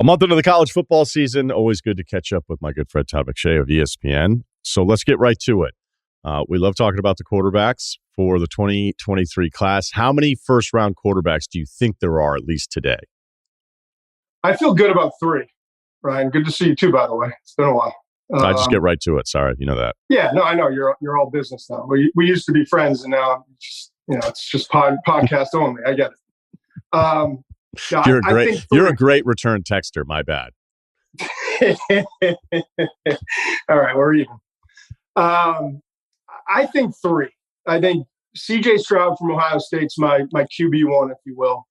A month into the college football season, always good to catch up with my good friend Todd McShay of ESPN. So let's get right to it. We love talking about the quarterbacks for the 2023 class. How many first-round quarterbacks do you think there are, at least today? I feel good about 3, Ryan. Good to see you too, by the way. It's been a while. I just get right to it. Sorry, you know that. Yeah, no, I know. You're all business now. We used to be friends, and now it's just podcast only. I get it. You're a great return texter. My bad. All right, we're even. I think 3. I think C.J. Stroud from Ohio State's my QB1, if you will.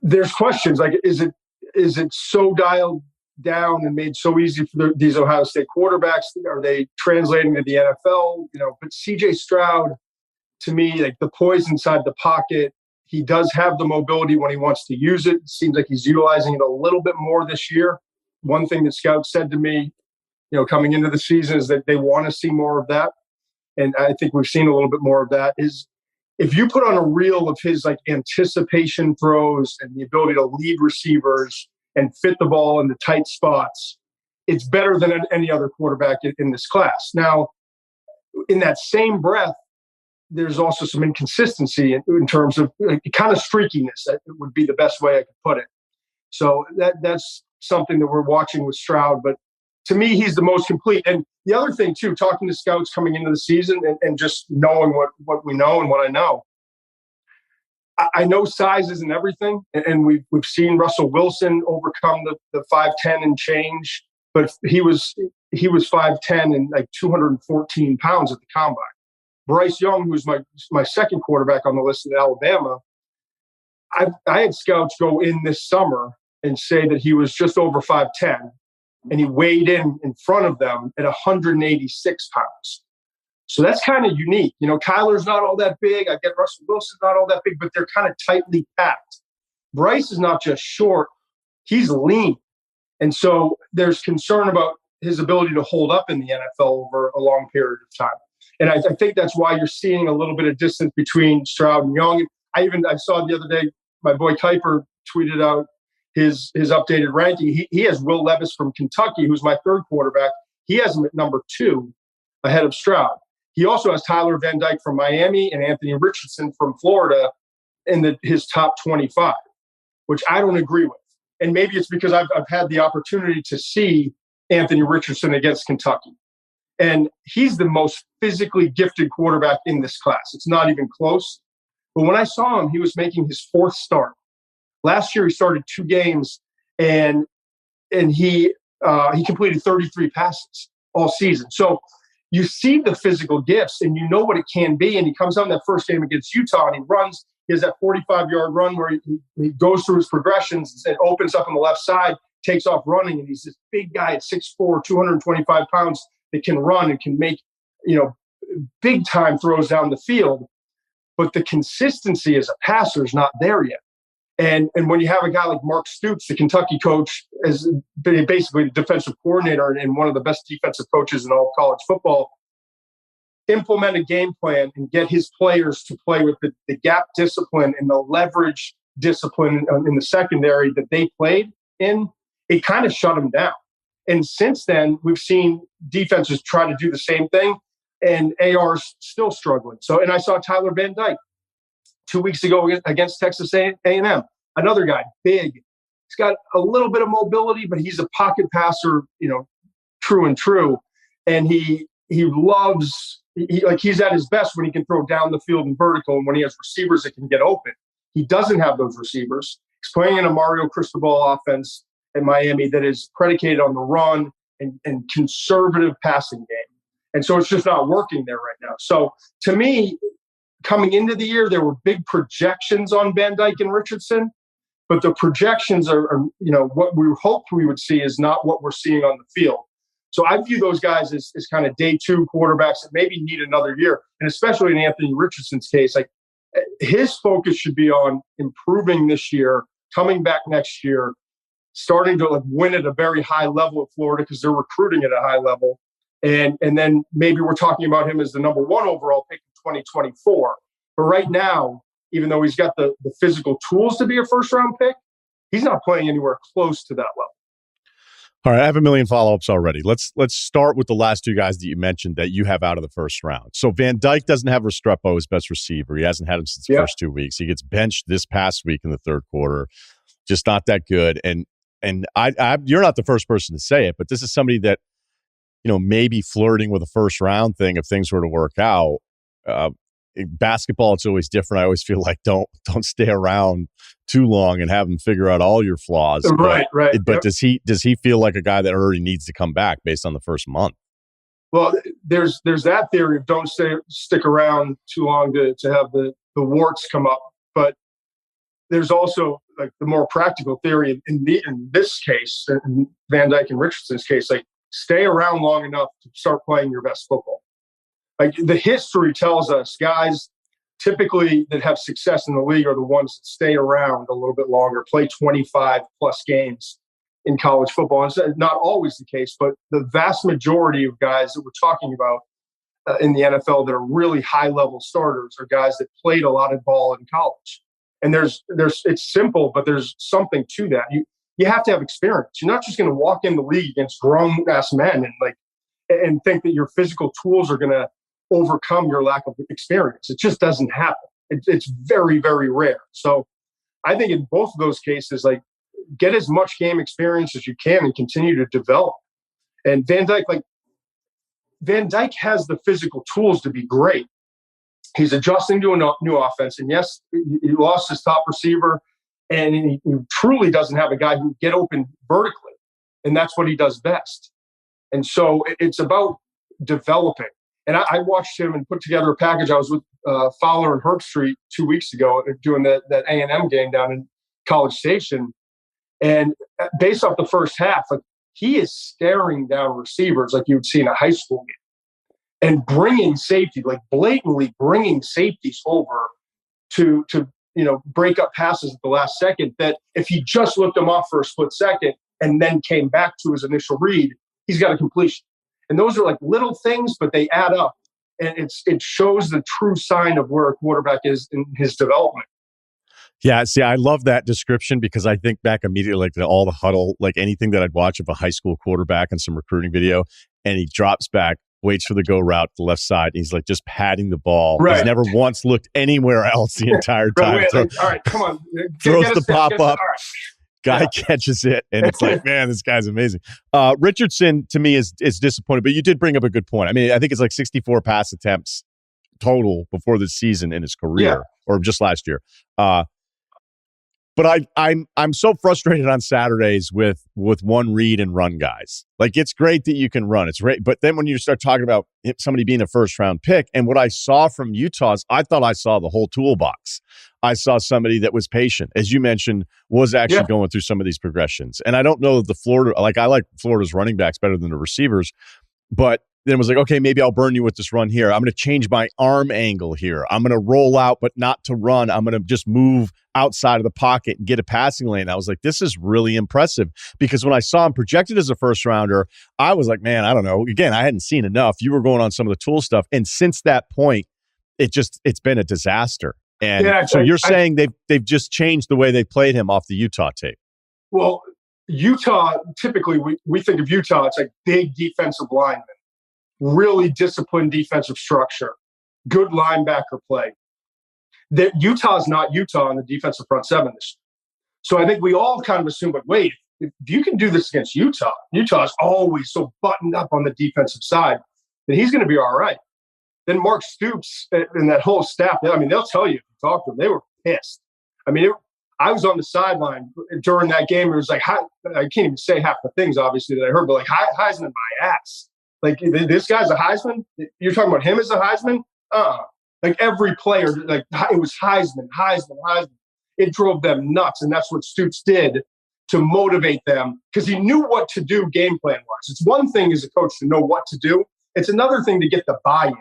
There's questions like, is it so dialed down and made so easy for these Ohio State quarterbacks? Are they translating to the NFL? But C.J. Stroud, to me, like the poise inside the pocket, he does have the mobility when he wants to use it. It seems like he's utilizing it a little bit more this year. One thing that scouts said to me, coming into the season is that they want to see more of that. And I think we've seen a little bit more of that. Is if you put on a reel of his like anticipation throws and the ability to lead receivers and fit the ball in the tight spots, it's better than any other quarterback in this class. Now, in that same breath, there's also some inconsistency in terms of kind of streakiness. That would be the best way I could put it. So that's something that we're watching with Stroud. But to me, he's the most complete. And the other thing, too, talking to scouts coming into the season and just knowing what we know and what I know, I know size isn't everything. And we've seen Russell Wilson overcome the 5'10" and change. But he was 5'10" and like 214 pounds at the combine. Bryce Young, who's my second quarterback on the list at Alabama, I had scouts go in this summer and say that he was just over 5'10", and he weighed in front of them at 186 pounds. So that's kind of unique. Kyler's not all that big. I get Russell Wilson's not all that big, but they're kind of tightly packed. Bryce is not just short, he's lean. And so there's concern about his ability to hold up in the NFL over a long period of time. And I think that's why you're seeing a little bit of distance between Stroud and Young. I saw the other day, my boy Kuiper tweeted out his updated ranking. He has Will Levis from Kentucky, who's my third quarterback. He has him at number 2 ahead of Stroud. He also has Tyler Van Dyke from Miami and Anthony Richardson from Florida in his top 25, which I don't agree with. And maybe it's because I've had the opportunity to see Anthony Richardson against Kentucky. And he's the most physically gifted quarterback in this class. It's not even close. But when I saw him, he was making his 4th start. Last year, he started 2 games, and he completed 33 passes all season. So you see the physical gifts, and you know what it can be. And he comes out in that first game against Utah, and he runs. He has that 45-yard run where he goes through his progressions and opens up on the left side, takes off running, and he's this big guy at 6'4", 225 pounds that can run and can make, big time throws down the field. But the consistency as a passer is not there yet. And when you have a guy like Mark Stoops, the Kentucky coach, as basically the defensive coordinator and one of the best defensive coaches in all of college football, implement a game plan and get his players to play with the gap discipline and the leverage discipline in the secondary that they played in, it kind of shut them down. And since then, we've seen defenses try to do the same thing, and AR's still struggling. So, and I saw Tyler Van Dyke 2 weeks ago against Texas A&M. Another guy, big. He's got a little bit of mobility, but he's a pocket passer, true and true. And he's at his best when he can throw down the field and vertical, and when he has receivers that can get open. He doesn't have those receivers. He's playing in a Mario Cristobal offense in Miami that is predicated on the run and conservative passing game. And so it's just not working there right now. So to me, coming into the year, there were big projections on Van Dyke and Richardson, but the projections are what we hoped we would see is not what we're seeing on the field. So I view those guys as kind of day 2 quarterbacks that maybe need another year. And especially in Anthony Richardson's case, like his focus should be on improving this year, coming back next year, starting to win at a very high level at Florida because they're recruiting at a high level. And then maybe we're talking about him as the number 1 overall pick in 2024. But right now, even though he's got the physical tools to be a first-round pick, he's not playing anywhere close to that level. All right, I have a million follow-ups already. Let's start with the last two guys that you mentioned that you have out of the first round. So Van Dyke doesn't have Restrepo, his best receiver. He hasn't had him since the first 2 weeks. He gets benched this past week in the third quarter. Just not that good. And I you're not the first person to say it, but this is somebody that, maybe flirting with a first round thing if things were to work out. In basketball, it's always different. I always feel like don't stay around too long and have him figure out all your flaws. Right. But does he feel like a guy that already needs to come back based on the first month? Well, there's that theory of don't stick around too long to have the warts come up. But there's also like the more practical theory in this case, in Van Dyke and Richardson's case, like stay around long enough to start playing your best football. Like the history tells us, guys typically that have success in the league are the ones that stay around a little bit longer, play 25 plus games in college football. And it's not always the case, but the vast majority of guys that we're talking about in the NFL that are really high level starters are guys that played a lot of ball in college. And there's it's simple, but there's something to that. You have to have experience. You're not just going to walk in the league against grown ass men and think that your physical tools are going to overcome your lack of experience. It just doesn't happen. It's very, very rare. So I think in both of those cases, like get as much game experience as you can and continue to develop. And Van Dyke has the physical tools to be great. He's adjusting to a new offense. And yes, he lost his top receiver, and he truly doesn't have a guy who can get open vertically. And that's what he does best. And so it's about developing. And I watched him and put together a package. I was with Fowler and Herb Street 2 weeks ago doing that A&M game down in College Station. And based off the first half, like he is staring down receivers like you would see in a high school game. And bringing safety, like blatantly bringing safeties over to break up passes at the last second, that if he just looked them off for a split second and then came back to his initial read, he's got a completion. And those are like little things, but they add up. And it shows the true sign of where a quarterback is in his development. Yeah, see, I love that description because I think back immediately like to all the huddle, like anything that I'd watch of a high school quarterback and some recruiting video, and he drops back, waits for the go route to the left side. And he's like just patting the ball. Right. He's never once looked anywhere else the entire time. All right, come on. Throws the pop up. Guy catches it, and it's like, man, this guy's amazing. Richardson, to me, is disappointed, but you did bring up a good point. I mean, I think it's like 64 pass attempts total before this season in his career, or just last year. But I'm so frustrated on Saturdays with one read and run guys. Like, it's great that you can run. It's great. But then when you start talking about somebody being a first round pick, and what I saw from Utah's, I thought I saw the whole toolbox. I saw somebody that was patient, as you mentioned, was actually going through some of these progressions. And I don't know that I like Florida's running backs better than the receivers, but then it was like, okay, maybe I'll burn you with this run here. I'm going to change my arm angle here. I'm going to roll out, but not to run. I'm going to just move outside of the pocket and get a passing lane. I was like, this is really impressive, because when I saw him projected as a first rounder, I was like, man, I don't know. Again, I hadn't seen enough. You were going on some of the tool stuff. And since that point, it's been a disaster. And so you're saying they've just changed the way they played him off the Utah tape. Well, Utah, typically we think of Utah, it's like big defensive linemen, really disciplined defensive structure, good linebacker play. That Utah's not Utah on the defensive front seven this year. So I think we all kind of assume, but wait, if you can do this against Utah's always so buttoned up on the defensive side, then he's going to be all right. Then Mark Stoops and that whole staff, I mean, they'll tell you, if you talk to them, they were pissed. I mean, I was on the sideline during that game. It was like, I can't even say half the things, obviously, that I heard, but like, Heisman my ass. Like, this guy's a Heisman? You're talking about him as a Heisman? Like, every player, like, it was Heisman. It drove them nuts, and that's what Stoops did to motivate them, because he knew what to do game plan-wise. It's one thing as a coach to know what to do. It's another thing to get the buy-in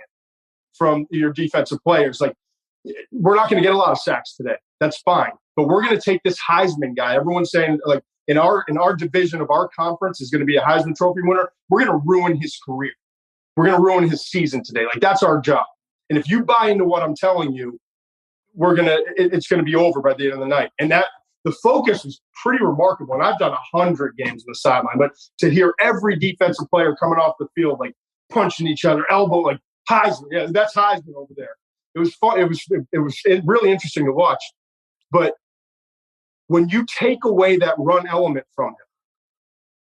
from your defensive players. Like, we're not going to get a lot of sacks today. That's fine. But we're going to take this Heisman guy. Everyone's saying, like, in our division of our conference is going to be a Heisman Trophy winner. We're going to ruin his career. We're going to ruin his season today. Like, that's our job. And if you buy into what I'm telling you, it's gonna be over by the end of the night. And that the focus was pretty remarkable. And I've done 100 games on the sideline, but to hear every defensive player coming off the field, like punching each other, elbow, like Heisman. Yeah, that's Heisman over there. It was fun. It was really interesting to watch. But when you take away that run element from him,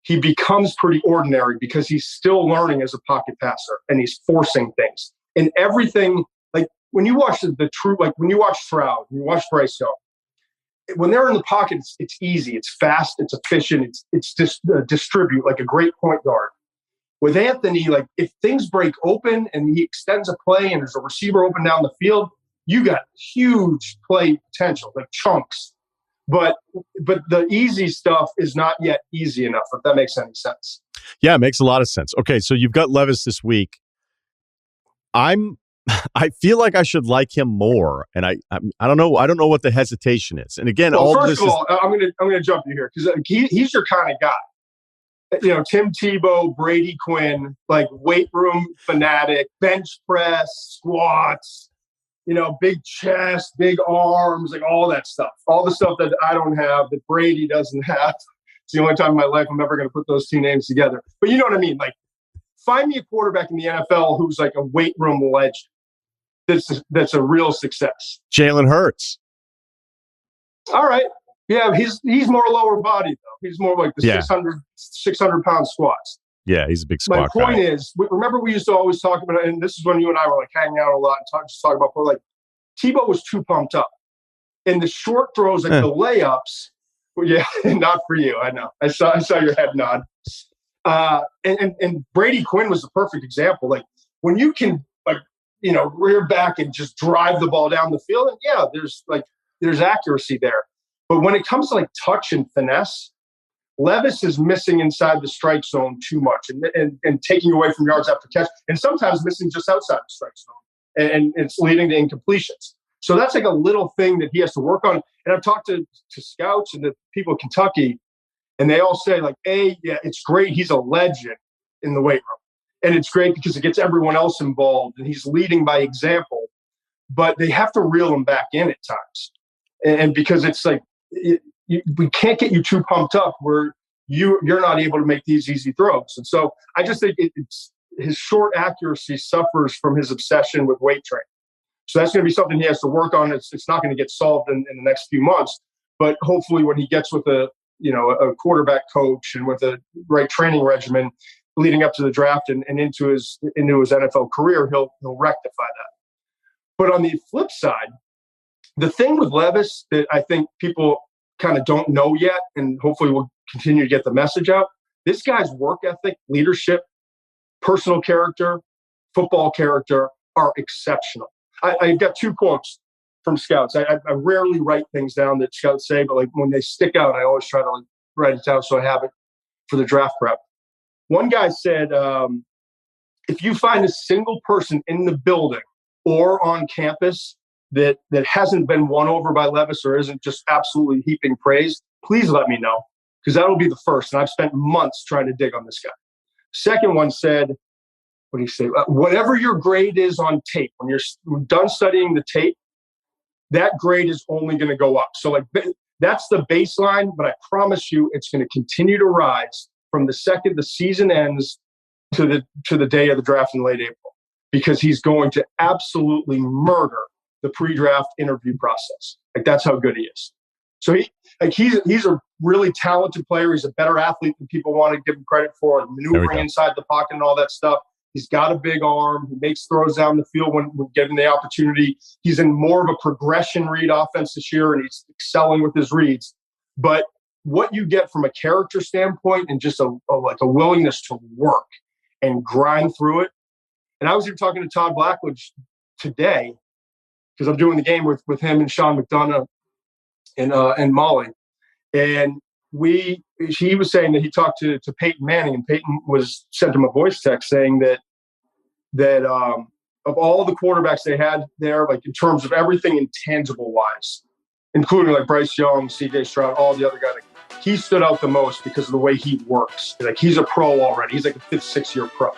he becomes pretty ordinary because he's still learning as a pocket passer and he's forcing things. And everything, like when you watch when you watch Stroud, when you watch Bryce Young, when they're in the pocket, it's easy, it's fast, it's efficient, it's just distribute like a great point guard. With Anthony, like if things break open and he extends a play and there's a receiver open down the field, you got huge play potential, like chunks. But the easy stuff is not yet easy enough, if that makes any sense. Yeah, it makes a lot of sense. Okay, so you've got Levis this week. I feel like I should like him more, and I don't know. I don't know what the hesitation is. And again, first of all, I'm gonna jump you here because he's your kind of guy. You know, Tim Tebow, Brady Quinn, like weight room fanatic, bench press, squats. You know, big chest, big arms, like all that stuff. All the stuff that I don't have, that Brady doesn't have. It's the only time in my life I'm ever going to put those two names together. But you know what I mean? Like, find me a quarterback in the NFL who's like a weight room legend. That's a real success. Jalen Hurts. All right. Yeah, he's more lower body, though. He's more like the 600-pound squats. Yeah, he's a big squat guy. My point is, remember we used to always talk about, and this is when you and I were like hanging out a lot and just talking about, like Tebow was too pumped up. And the short throws, like the layups, well, yeah, not for you, I know. I saw your head nod. And Brady Quinn was the perfect example. Like when you can, like, you know, rear back and just drive the ball down the field, and yeah, there's accuracy there. But when it comes to like touch and finesse, Levis is missing inside the strike zone too much and taking away from yards after catch, and sometimes missing just outside the strike zone, and it's leading to incompletions. So that's like a little thing that he has to work on. And I've talked to scouts and the people in Kentucky, and they all say like, yeah, it's great. He's a legend in the weight room, and it's great because it gets everyone else involved, and he's leading by example. But they have to reel him back in at times, and because it's like. We can't get you too pumped up where you're not able to make these easy throws. And so I just think it's his short accuracy suffers from his obsession with weight training. So that's going to be something he has to work on. It's not going to get solved in the next few months, but hopefully when he gets with a quarterback coach and with a right training regimen leading up to the draft and into his NFL career, he'll rectify that. But on the flip side, the thing with Levis that I think people kind of don't know yet, and hopefully we'll continue to get the message out, this guy's work ethic, leadership, personal character, football character are exceptional. I've got two quotes from scouts. I rarely write things down that scouts say, but like when they stick out, I always try to like write it down so I have it for the draft prep. One guy said, if you find a single person in the building or on campus that hasn't been won over by Levis or isn't just absolutely heaping praise, please let me know, because that'll be the first. And I've spent months trying to dig on this guy. Second one said, what do you say? Whatever your grade is on tape, when you're done studying the tape, that grade is only going to go up. So like that's the baseline, but I promise you it's going to continue to rise from the second the season ends to the day of the draft in late April, because he's going to absolutely murder the pre-draft interview process. Like that's how good he is. So he's a really talented player. He's a better athlete than people want to give him credit for, maneuvering inside the pocket and all that stuff. He's got a big arm. He makes throws down the field when given the opportunity. He's in more of a progression read offense this year, and he's excelling with his reads. But what you get from a character standpoint and just a willingness to work and grind through it. And I was here talking to Todd Blackledge today, because I'm doing the game with him and Sean McDonough and Molly. And he was saying that he talked to Peyton Manning, and Peyton sent him a voice text saying that of all the quarterbacks they had there, like in terms of everything intangible wise, including like Bryce Young, CJ Stroud, all the other guys, like, he stood out the most because of the way he works. Like he's a pro already. He's like a 5th, 6th year pro.